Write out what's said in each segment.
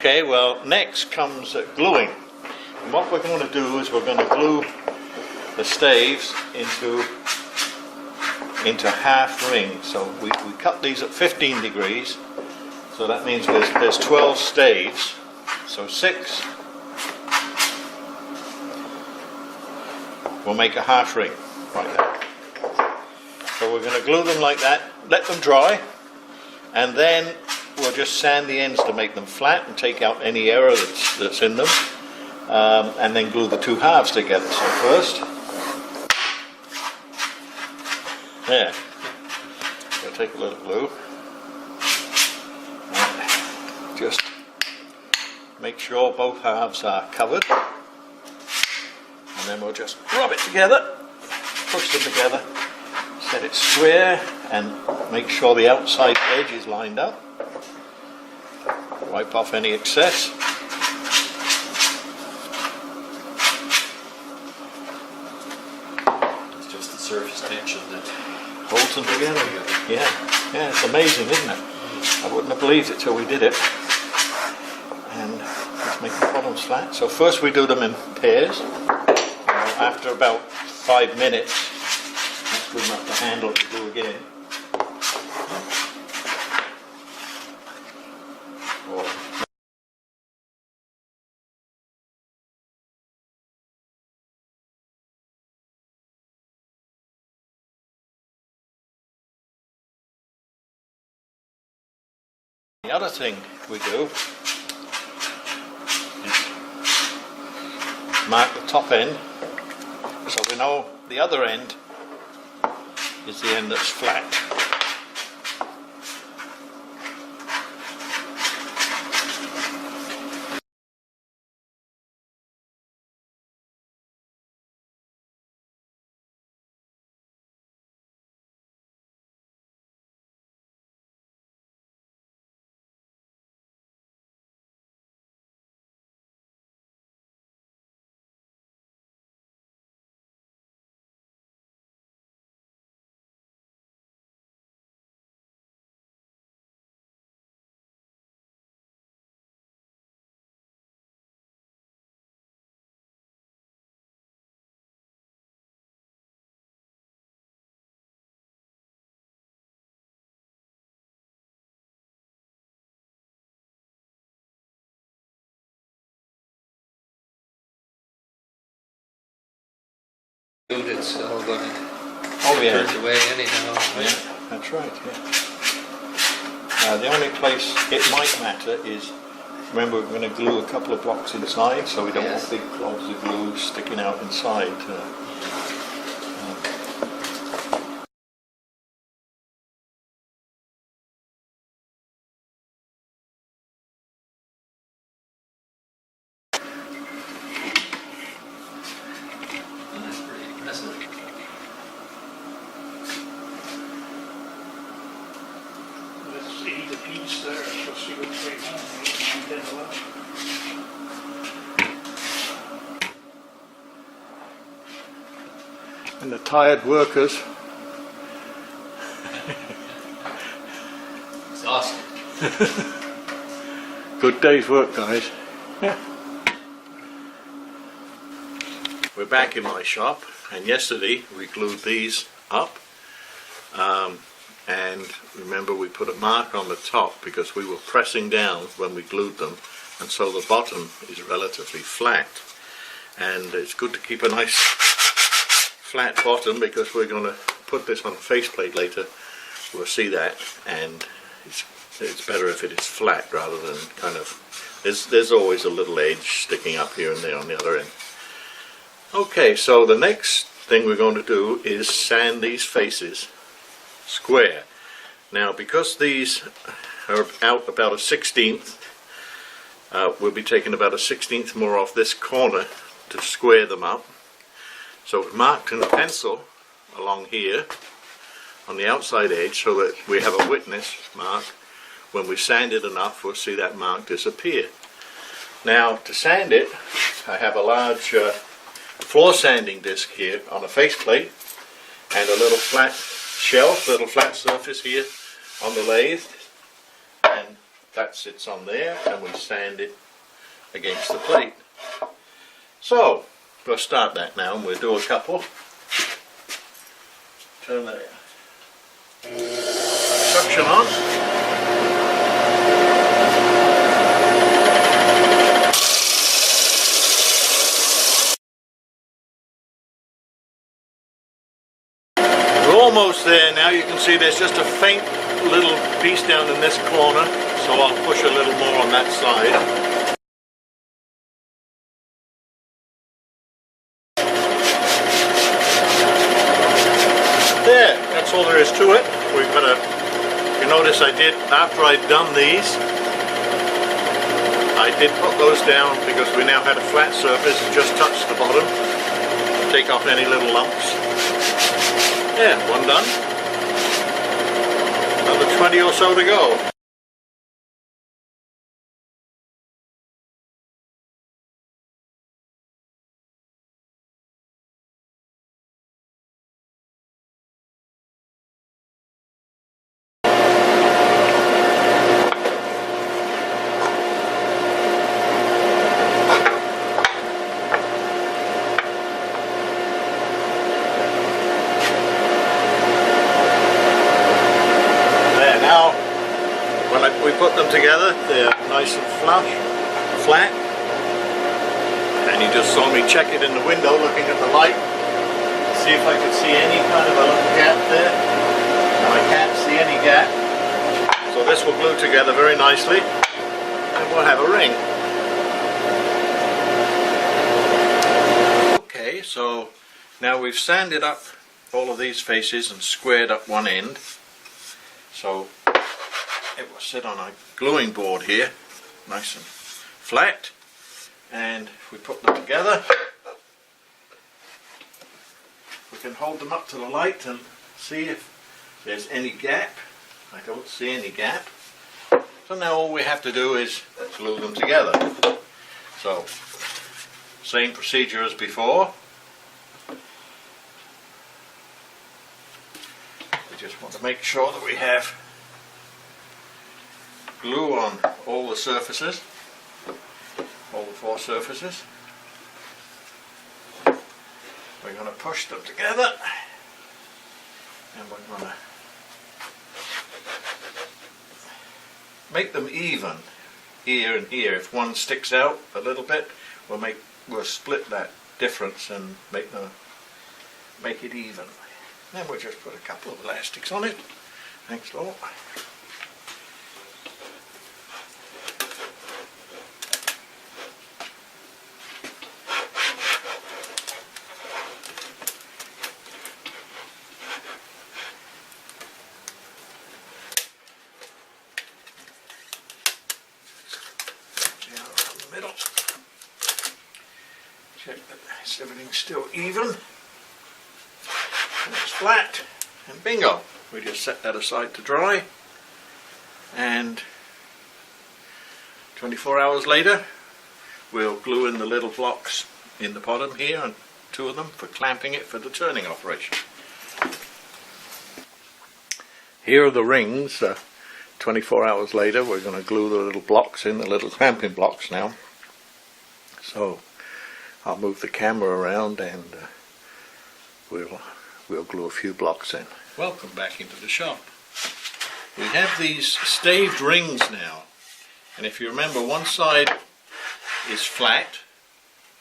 Okay, well, next comes gluing. And what we're going to do is we're going to glue the staves into half rings. So we cut these at 15 degrees. So that means there's 12 staves. So 6 will make a half ring like that. So we're going to glue them like that, let them dry, and then we'll just sand the ends to make them flat and take out any error that's in them, and then glue the two halves together. So first, there, we'll take a little glue, and just make sure both halves are covered, and then we'll just rub it together, push them together, set it square, and make sure the outside edge is lined up. Wipe off any excess. It's just the surface tension that holds them together. Yeah, it's amazing, isn't it? I wouldn't have believed it till we did it. And just make the bottoms flat. So first we do them in pairs. After about 5 minutes, that's good enough to handle to do again. The other thing we do is mark the top end, so we know the other end is the end that's flat. it's all going to turn away anyhow. Yeah, that's right. Yeah. The only place it might matter is, remember, we're going to glue a couple of blocks inside, so we don't want big globs of glue sticking out inside. That's pretty impressive. Let's see the beads there, so see what's going on. 8, 9, 10, 11. And the tired workers. Exhausted. Good day's work, guys. We're back in my shop, and yesterday we glued these up, and remember we put a mark on the top because we were pressing down when we glued them, and so the bottom is relatively flat, and it's good to keep a nice flat bottom because we're going to put this on a faceplate later. We'll see that, and it's better if it is flat rather than kind of, there's always a little edge sticking up here and there on the other end. Okay, so the next thing we're going to do is sand these faces square. Now, because these are out about a 1/16, we'll be taking about a 1/16 more off this corner to square them up. So it's marked in a pencil along here on the outside edge so that we have a witness mark. When we sand it enough, we'll see that mark disappear. Now, to sand it, I have a large floor sanding disc here on a faceplate and a little flat shelf, little flat surface here on the lathe, and that sits on there, and we sand it against the plate. So we'll start that now, and we'll do a couple. Turn the suction on. We're almost there now. You can see there's just a faint little piece down in this corner, so I'll push a little more on that side. There, that's all there is to it. We've got to, you notice I did, after I'd done these, I did put those down because we now had a flat surface, just touched the bottom, take off any little lumps. Yeah, one done. Another 20 or so to go. We put them together, they're nice and flat, and you just saw me check it in the window looking at the light, see if I could see any kind of a little gap there, and I can't see any gap, so this will glue together very nicely, and we'll have a ring. Okay, so now we've sanded up all of these faces and squared up one end, so it will sit on a gluing board here, nice and flat, and if we put them together, we can hold them up to the light and see if there's any gap. I don't see any gap. So now all we have to do is glue them together. So, same procedure as before. We just want to make sure that we have glue on all the surfaces, all the 4 surfaces. We're going to push them together, and we're going to make them even here and here. If one sticks out a little bit, we'll split that difference and make it even. Then we'll just put a couple of elastics on it. Thanks, Lord. Middle. Check that everything's still even and it's flat, and bingo, we just set that aside to dry, and 24 hours later we'll glue in the little blocks in the bottom here, and 2 of them for clamping it for the turning operation. Here are the rings. 24 hours later we're going to glue the little blocks in, the little clamping blocks now. So I'll move the camera around and we'll glue a few blocks in. Welcome back into the shop. We have these staved rings now, and if you remember, one side is flat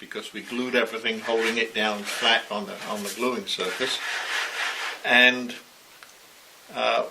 because we glued everything holding it down flat on the gluing surface, and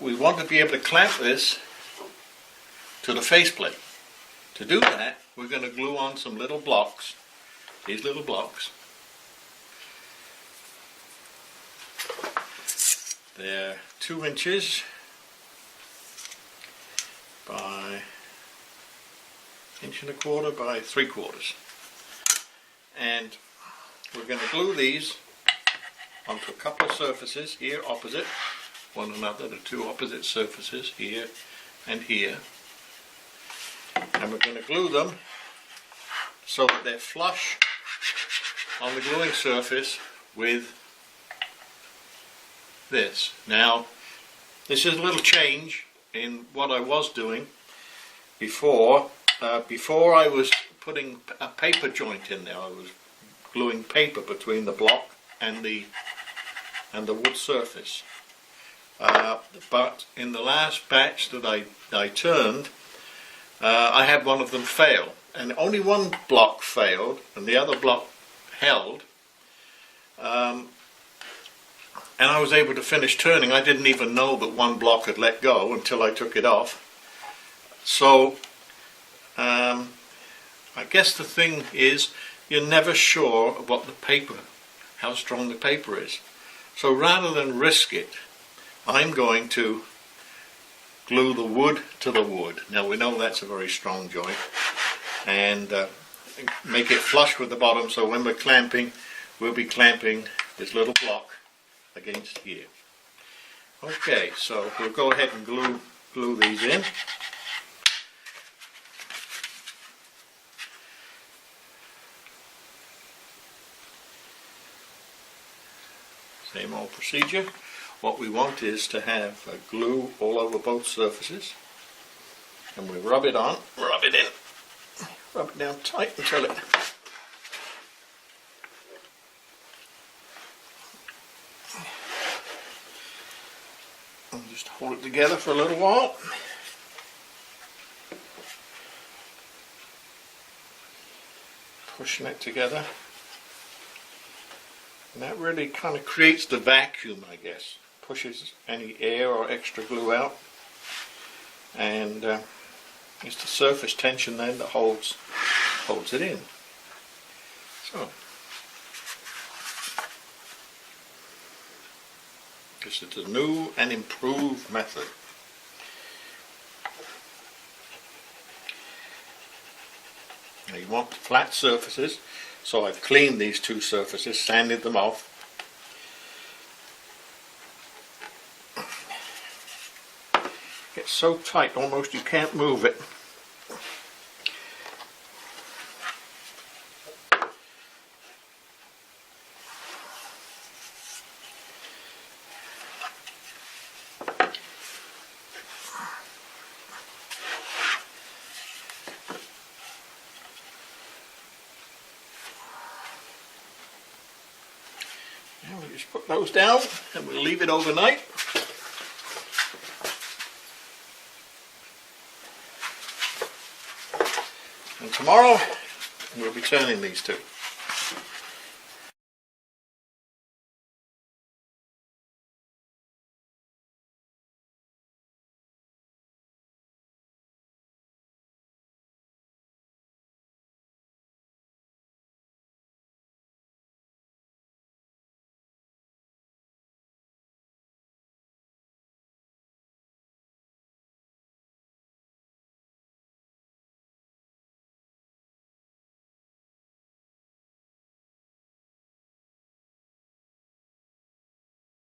we want to be able to clamp this to the faceplate. To do that, we're going to glue on some little blocks, these little blocks. They're 2 inches by 1.25 inches by 3/4, and we're going to glue these onto a couple of surfaces here opposite one another, the 2 opposite surfaces here and here, and we're going to glue them so that they're flush on the gluing surface with this. Now, this is a little change in what I was doing. before I was putting a paper joint in there. I was gluing paper between the block and the wood surface. But in the last batch that I turned, I had one of them fail, and only one block failed and the other block held, and I was able to finish turning. I didn't even know that one block had let go until I took it off. So I guess the thing is, you're never sure what the paper, how strong the paper is. So rather than risk it, I'm going to glue the wood to the wood. Now we know that's a very strong joint, and make it flush with the bottom, so when we're clamping, we'll be clamping this little block against here. Okay, so we'll go ahead and glue these in. Same old procedure. What we want is to have glue all over both surfaces, and we rub it on, rub it in, rub it down tight until it and just hold it together for a little while. Pushing it together. And that really kind of creates the vacuum, I guess. Pushes any air or extra glue out. And it's the surface tension then that holds it in. So, this is a new and improved method. Now you want flat surfaces. So I've cleaned these two surfaces, sanded them off. It's so tight almost you can't move it. And we just put those down and we'll leave it overnight. And tomorrow we'll be turning these two.